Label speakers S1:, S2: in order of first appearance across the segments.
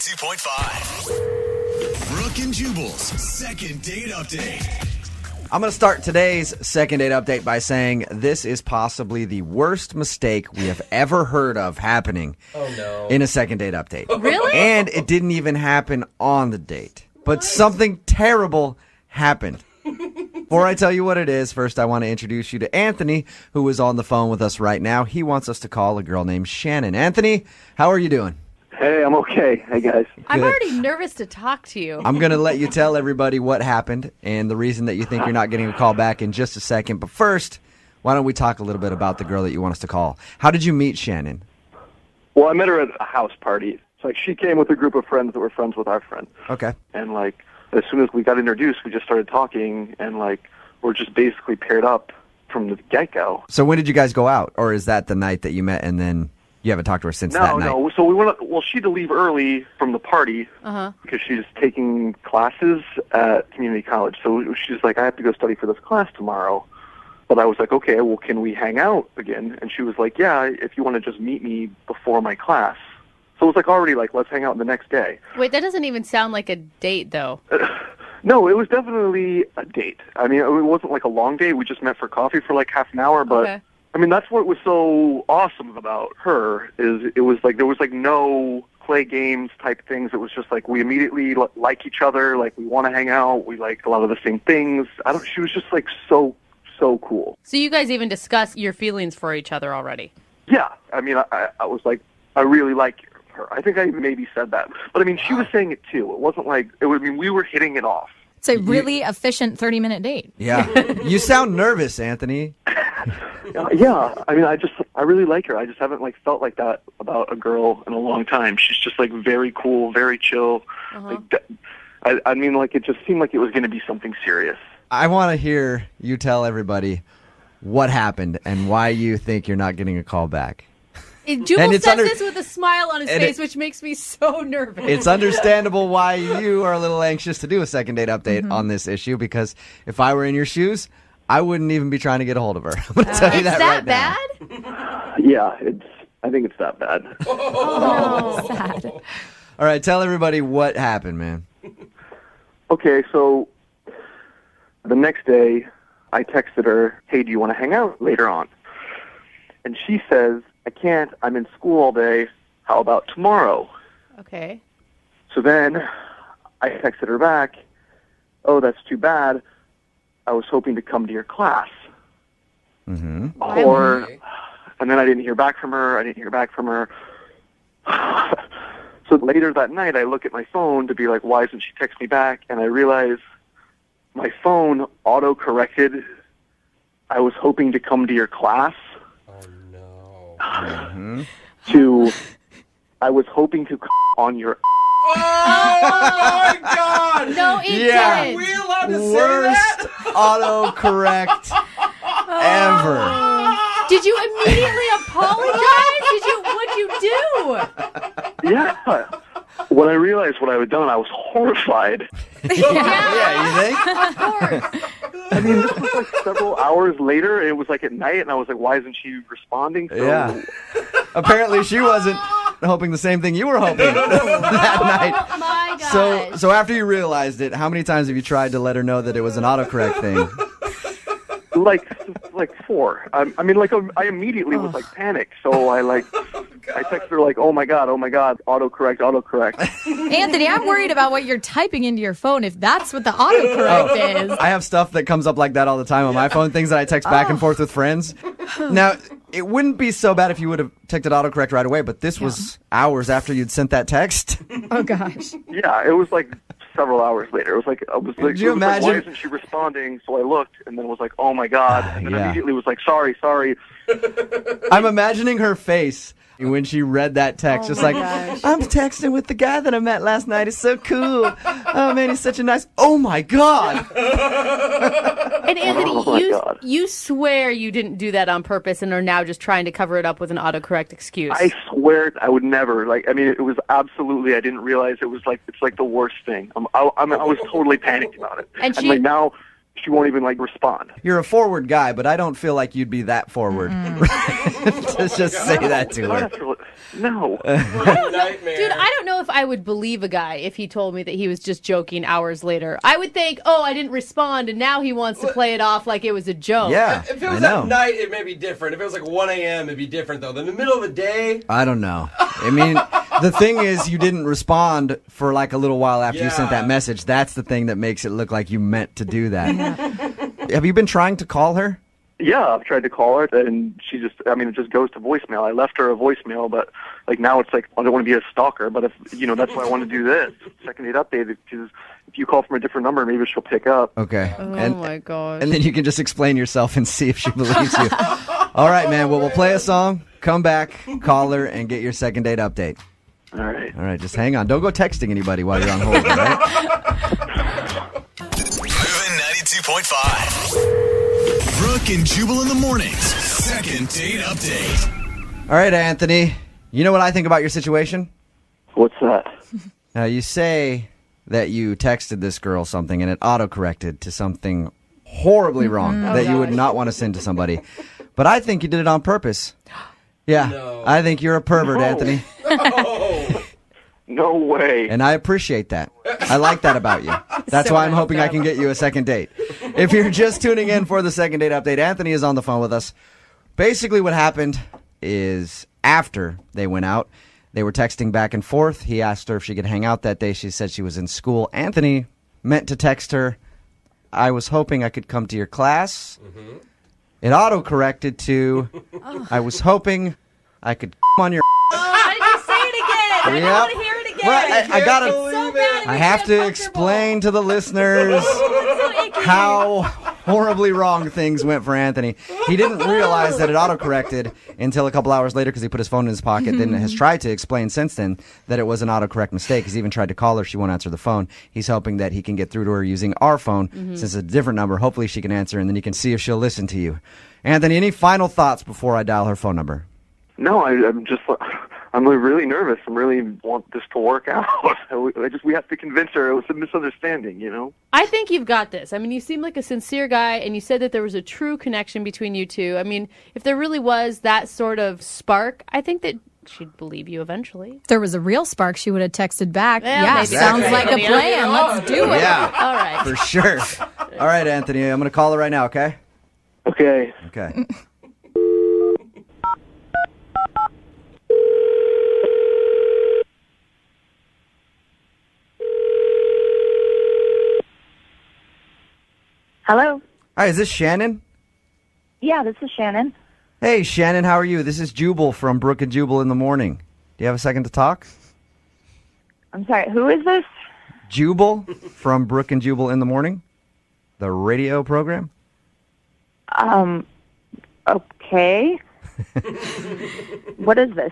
S1: 92.5. Brooke and Jubal's second date update.
S2: I'm going to start today's second date update by saying this is possibly the worst mistake we have ever heard of happening in a second date update.
S3: Really?
S2: And it didn't even happen on the date. But something terrible happened. Before I tell you what it is, first I want to introduce you to Anthony, who is on the phone with us right now. He wants us to call a girl named Shannon. Anthony, how are you doing?
S4: Hey, I'm okay. Hey, guys.
S3: I'm already nervous to talk to you.
S2: I'm going to let you tell everybody what happened and the reason that you think you're not getting a call back in just a second. But first, why don't we talk a little bit about the girl that you want us to call? How did you meet Shannon?
S4: Well, I met her at a house party. It's like she came with a group of friends that were friends with our friend.
S2: Okay.
S4: And, like, as soon as we got introduced, we just started talking, and, like, we're just basically paired up from the get-go.
S2: So when did you guys go out? Or is that the night that you met and then you haven't talked to her since that night?
S4: No. So we went. Well, she had to leave early from the party because she's taking classes at community college. So she's like, I have to go study for this class tomorrow. But I was like, okay, well, can we hang out again? And she was like, yeah, if you want to just meet me before my class. So it was like already like, let's hang out the next day.
S3: Wait, that doesn't even sound like a date, though.
S4: No, it was definitely a date. I mean, it wasn't like a long date. We just met for coffee for like half an hour, but...
S3: Okay.
S4: I mean, that's what was so awesome about her, is it was like there was like no play games type things. It was just like we immediately like each other, like we want to hang out, we like a lot of the same things. She was just like so cool.
S3: So you guys even discussed your feelings for each other already?
S4: Yeah, I mean, I was like, I really like her. I think I maybe said that, but I mean, she was saying it too. It wasn't like I mean, we were hitting it off.
S5: It's a really efficient 30-minute date.
S2: Yeah. You sound nervous, Anthony.
S4: Yeah, I mean, I really like her. I just haven't like felt like that about a girl in a long time. She's just like very cool, very chill. I mean, like it just seemed like it was going to be something serious.
S2: I want to hear you tell everybody what happened and why you think you're not getting a call back.
S3: Jubal says this with a smile on his face, which makes me so nervous.
S2: It's understandable why you are a little anxious to do a second date update on this issue, because if I were in your shoes, I wouldn't even be trying to get a hold of her. I'm going to tell you that right now.
S3: Is that bad?
S4: Yeah, I think it's that bad.
S5: Oh, sad.
S2: All right, tell everybody what happened, man.
S4: Okay, so the next day, I texted her, hey, do you want to hang out later on? And she says, I can't. I'm in school all day. How about tomorrow?
S3: Okay.
S4: So then I texted her back, oh, that's too bad. I was hoping to come to your class.
S2: Mm-hmm.
S4: And then I didn't hear back from her. So later that night, I look at my phone to be like, why isn't she text me back? And I realize my phone auto-corrected, I was hoping to come to your class. To, I was hoping to on your.
S6: Oh my God!
S3: No, it didn't.
S6: Are we allowed to
S2: Worst
S6: say that?
S2: autocorrect ever.
S3: Did you immediately apologize? What'd you do?
S4: Yeah. When I realized what I had done, I was horrified.
S2: Yeah, you think?
S3: Of course.
S4: I mean, this was like several hours later. It was like at night, and I was like, why isn't she responding? So,
S2: Yeah. Apparently she wasn't hoping the same thing you were hoping that night.
S3: Oh my gosh.
S2: So after you realized it, how many times have you tried to let her know that it was an autocorrect thing?
S4: Like 4. I mean, like I immediately was like panicked. So I texted her like, oh my god, autocorrect.
S5: Anthony, I'm worried about what you're typing into your phone if that's what the autocorrect is.
S2: I have stuff that comes up like that all the time on my phone, things that I text back and forth with friends. Now, it wouldn't be so bad if you would have texted autocorrect right away, but this was hours after you'd sent that text.
S5: Oh, gosh.
S4: Yeah, it was like several hours later. It was like,
S2: Could you imagine?
S4: Why isn't she responding? So I looked, and then was like, oh my god, and then immediately was like, sorry.
S2: I'm imagining her face when she read that text, just like,
S3: gosh.
S2: I'm texting with the guy that I met last night. It's so cool. Oh man, he's such a nice. Oh my god.
S3: And Anthony,
S4: Oh my God.
S3: you swear you didn't do that on purpose and are now just trying to cover it up with an autocorrect excuse.
S4: I swear I would never. Like, I mean, it was absolutely. I didn't realize it was like it's like the worst thing. I was totally panicked about it.
S3: And
S4: like now, she won't even like respond.
S2: You're a forward guy, but I don't feel like you'd be that forward. Let's just say that to her.
S4: No.
S6: Nightmare.
S3: Dude, I don't know if I would believe a guy if he told me that he was just joking hours later. I would think, oh, I didn't respond, and now he wants to play it off like it was a joke.
S2: Yeah,
S6: If it was
S2: I know.
S6: at night, it may be different. If it was like 1 a.m., it'd be different, though. In the middle of the day,
S2: I don't know. I mean, the thing is, you didn't respond for like a little while after you sent that message. That's the thing that makes it look like you meant to do that. Have you been trying to call her?
S4: Yeah, I've tried to call her, and she just, it just goes to voicemail. I left her a voicemail, but like now it's like, I don't want to be a stalker, but if, that's why I want to do this. Second date update, because if you call from a different number, maybe she'll pick up.
S2: Okay.
S3: Oh, my God.
S2: And then you can just explain yourself and see if she believes you. All right, man. Well, we'll play a song, come back, call her, and get your second date update.
S4: All right.
S2: All right, just hang on. Don't go texting anybody while you're on hold, all right?
S1: Moving 92.5. Brooke and Jubal in the mornings. Second date update.
S2: All right, Anthony. You know what I think about your situation?
S4: What's that?
S2: Now, you say that you texted this girl something and it autocorrected to something horribly wrong that you would not want to send to somebody. But I think you did it on purpose. Yeah,
S6: No.
S2: I think you're a pervert,
S4: No.
S2: Anthony.
S4: No way.
S2: And I appreciate that. I like that about you. That's why I'm hoping I can get you a second date. If you're just tuning in for the second date update, Anthony is on the phone with us. Basically what happened is after they went out, they were texting back and forth. He asked her if she could hang out that day. She said she was in school. Anthony meant to text her, I was hoping I could come to your class. It auto-corrected to, I was hoping I could on your
S3: Why did you say it again? I don't want to hear it again.
S2: Well, I gotta.
S3: So bad it
S2: I
S3: makes
S2: have
S3: me
S2: to
S3: uncomfortable.
S2: explain to the listeners how horribly wrong things went for Anthony. He didn't realize that it autocorrected until a couple hours later because he put his phone in his pocket. Then has tried to explain since then that it was an autocorrect mistake. He's even tried to call her. She won't answer the phone. He's hoping that he can get through to her using our phone since it's a different number. Hopefully she can answer, and then you can see if she'll listen to you. Anthony, any final thoughts before I dial her phone number?
S4: No, I'm really nervous. I really want this to work out. We have to convince her it was a misunderstanding,
S3: I think you've got this. I mean, you seem like a sincere guy, and you said that there was a true connection between you two. I mean, if there really was that sort of spark, I think that she'd believe you eventually.
S5: If there was a real spark, she would have texted back.
S3: Well,
S5: yeah,
S3: maybe
S5: sounds
S3: that's
S5: like a
S3: right.
S5: plan. Let's do it.
S2: Yeah,
S3: All right.
S2: for sure. All right, Anthony, I'm going to call her right now, okay?
S4: Okay.
S2: Okay.
S7: Hello.
S2: Hi, is this Shannon?
S7: Yeah, this is Shannon.
S2: Hey, Shannon, how are you? This is Jubal from Brooke and Jubal in the Morning. Do you have a second to talk?
S7: I'm sorry, who is this?
S2: Jubal from Brooke and Jubal in the Morning, the radio program.
S7: Okay. What is this?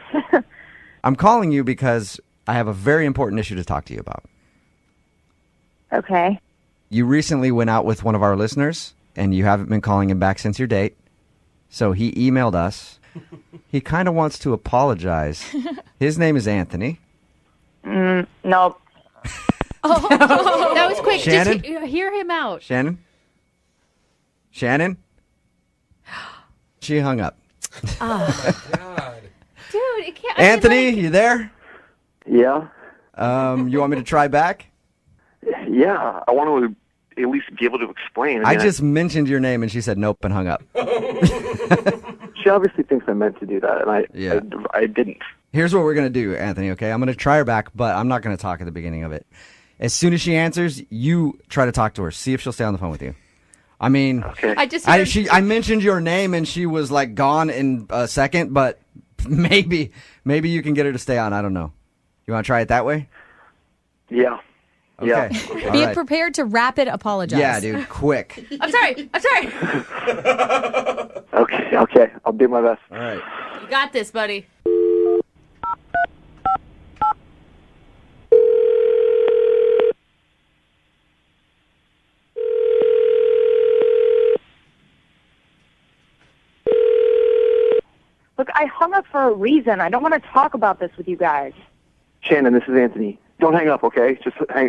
S2: I'm calling you because I have a very important issue to talk to you about.
S7: Okay.
S2: You recently went out with one of our listeners, and you haven't been calling him back since your date. So he emailed us. He kind of wants to apologize. His name is Anthony.
S7: Nope.
S3: That was quick.
S2: Shannon?
S3: Just hear him out.
S2: Shannon? Shannon? She hung up.
S6: God.
S3: Dude, it can't.
S2: Anthony, you there?
S4: Yeah.
S2: You want me to try back?
S4: Yeah. I want to at least be able to explain.
S2: I just mentioned your name, and she said nope and hung up.
S4: She obviously thinks I meant to do that, and I didn't.
S2: Here's what we're going to do, Anthony, okay? I'm going to try her back, but I'm not going to talk at the beginning of it. As soon as she answers, you try to talk to her. See if she'll stay on the phone with you. I mean,
S4: Okay.
S2: I mentioned your name, and she was, like, gone in a second, but maybe you can get her to stay on. I don't know. You want to try it that way?
S4: Yeah.
S2: Okay.
S4: Yeah.
S2: All
S5: Be
S2: right.
S5: prepared to rapid apologize.
S2: Yeah, dude, quick.
S3: I'm sorry.
S4: Okay. I'll do my best.
S2: All right.
S3: You got this, buddy.
S7: Look, I hung up for a reason. I don't want to talk about this with you guys.
S4: Shannon, this is Anthony. Don't hang up, okay?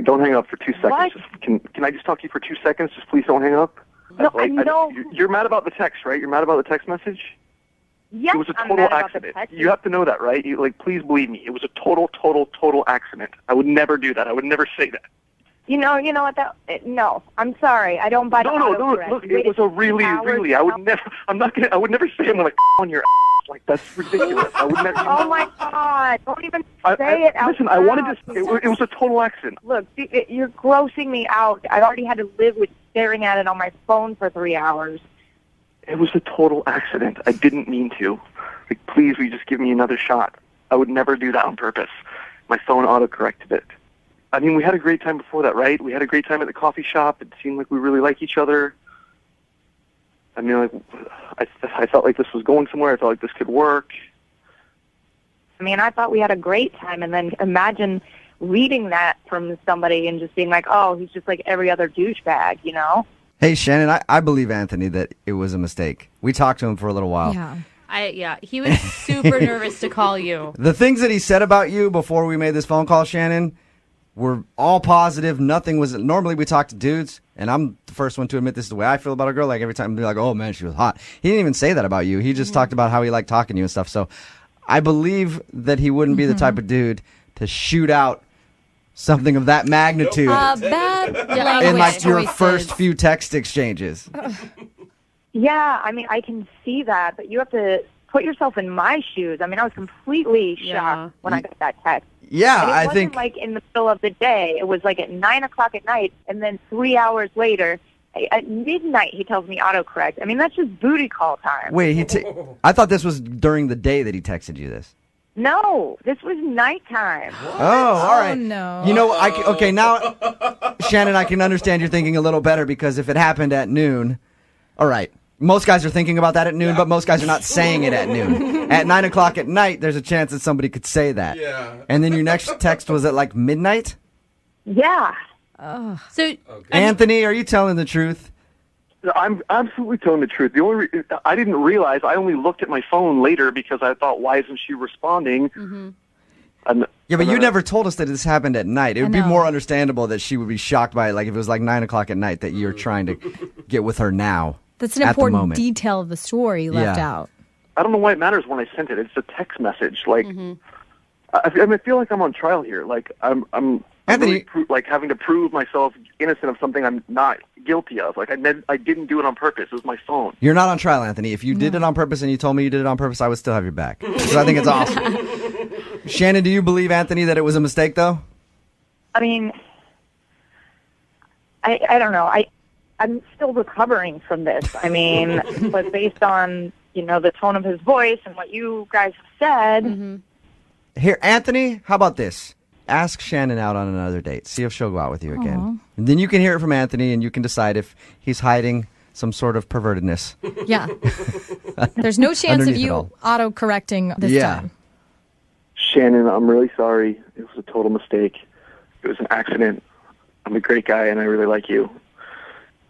S4: Don't hang up for 2 seconds.
S7: What?
S4: Can I just talk to you for 2 seconds? Just please don't hang up.
S7: No, I know.
S4: You're mad about the text, right? You're mad about the text message?
S7: Yes,
S4: It was a
S7: I'm
S4: total
S7: mad about the
S4: accident.
S7: text.
S4: You have to know that, right? Please believe me. It was a total accident. I would never do that. I would never say that.
S7: You know what? No, I'm sorry. I don't buy the
S4: No.
S7: autocorrect.
S4: Look, it was a really. I would never. I would never say I'm gonna on your ass. Like that's ridiculous. I would never.
S7: Oh my God! Don't even say it out
S4: Listen,
S7: loud.
S4: I wanted to. It was a total accident.
S7: Look, you're grossing me out. I already had to live with staring at it on my phone for 3 hours.
S4: It was a total accident. I didn't mean to. Please, will you just give me another shot? I would never do that on purpose. My phone autocorrected it. I mean, we had a great time before that, right? We had a great time at the coffee shop. It seemed like we really like each other. I mean, I felt like this was going somewhere. I felt like this could work.
S7: I mean, I thought we had a great time, and then imagine reading that from somebody and just being like, oh, he's just like every other douchebag, you know?
S2: Hey, Shannon, I believe Anthony that it was a mistake. We talked to him for a little while.
S5: Yeah.
S3: He was super nervous to call you.
S2: The things that he said about you before we made this phone call, Shannon, were all positive. Nothing was. Normally we talk to dudes, and I'm the first one to admit this is the way I feel about a girl. Like every time, be like, "Oh man, she was hot." He didn't even say that about you. He just talked about how he liked talking to you and stuff. So, I believe that he wouldn't be the type of dude to shoot out something of that magnitude
S5: Bad language
S2: in like your
S5: choices.
S2: first few text exchanges.
S7: Yeah, I mean, I can see that, but you have to put yourself in my shoes. I mean, I was completely shocked when I got that text.
S2: Yeah,
S7: And it
S2: I
S7: wasn't
S2: think.
S7: like in the middle of the day. It was like at 9 o'clock at night, and then 3 hours later, at midnight, he tells me autocorrect. I mean, that's just booty call time.
S2: Wait, I thought this was during the day that he texted you this.
S7: No, this was nighttime.
S2: Oh, all right.
S5: Oh, no.
S2: You know, okay, now, Shannon, I can understand you're thinking a little better because if it happened at noon, all right. Most guys are thinking about that at noon, but most guys are not saying it at noon. At 9 o'clock at night, there's a chance that somebody could say that.
S6: Yeah.
S2: And then your next text was at like midnight?
S7: Yeah.
S3: So,
S2: Anthony, are you telling the truth?
S4: I'm absolutely telling the truth. The only I didn't realize. I only looked at my phone later because I thought, why isn't she responding? And,
S2: Yeah, but you never told us that this happened at night. It would be
S5: know.
S2: more understandable that she would be shocked by it, like if it was like 9 o'clock at night that you're trying to get with her now.
S5: That's an
S2: at the
S5: important
S2: moment.
S5: detail of the story left
S2: Yeah.
S5: out.
S4: I don't know why it matters when I sent it. It's a text message. Like, I feel like I'm on trial here. Like, I'm
S2: Anthony-
S4: really like having to prove myself innocent of something I'm not guilty of. Like, I didn't do it on purpose. It was my phone.
S2: You're not on trial, Anthony. If you did it on purpose and you told me you did it on purpose, I would still have your back. So I think it's awesome. Shannon, do you believe, Anthony, that it was a mistake, though?
S7: I mean, I don't know. I'm still recovering from this. I mean, but based on, the tone of his voice and what you guys have said.
S2: Here, Anthony, how about this? Ask Shannon out on another date. See if she'll go out with you again. And then you can hear it from Anthony, and you can decide if he's hiding some sort of pervertedness.
S5: Yeah. There's no chance of
S2: Underneath it
S5: you
S2: all.
S5: auto-correcting this time.
S4: Shannon, I'm really sorry. It was a total mistake. It was an accident. I'm a great guy, and I really like you.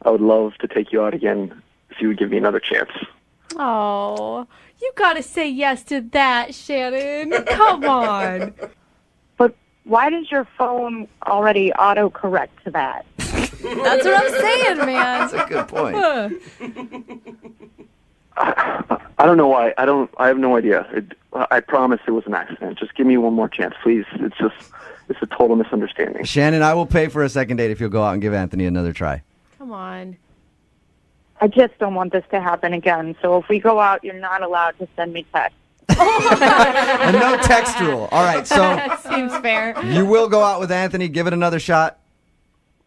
S4: I would love to take you out again if you would give me another chance.
S3: oh, you gotta say yes to that, Shannon. Come on.
S7: But why does your phone already autocorrect to that?
S5: That's what I'm saying, man.
S2: That's a good point.
S4: I don't know why. I have no idea. I promise it was an accident. Just give me one more chance, please. It's a total misunderstanding.
S2: Shannon, I will pay for a second date if you'll go out and give Anthony another try.
S3: Come on.
S7: I just don't want this to happen again. So if we go out, you're not allowed to send me text.
S2: And no text rule. All right, so
S3: That seems fair.
S2: you will go out with Anthony, give it another shot.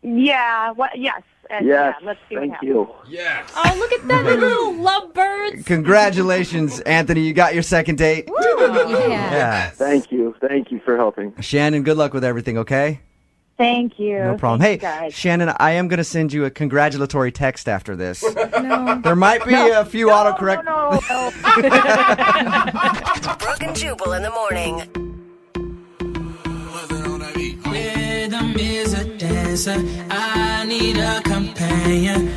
S7: Yeah. Yes.
S4: Yes,
S7: Yeah, let's see what
S4: thank
S7: happens.
S4: you.
S6: Yes.
S3: Oh, look at that, the little lovebirds.
S2: Congratulations, Anthony. You got your second date.
S5: Yeah.
S2: Yeah.
S4: Thank you. Thank you for helping.
S2: Shannon, good luck with everything, okay?
S7: Thank you.
S2: No problem.
S7: Thank
S2: Hey,
S7: you guys.
S2: Shannon, I am going to send you a congratulatory text after this. There might be a few autocorrect.
S7: No.
S8: Brooke and Jubal in the morning.
S9: Rhythm is a dancer. I need a companion.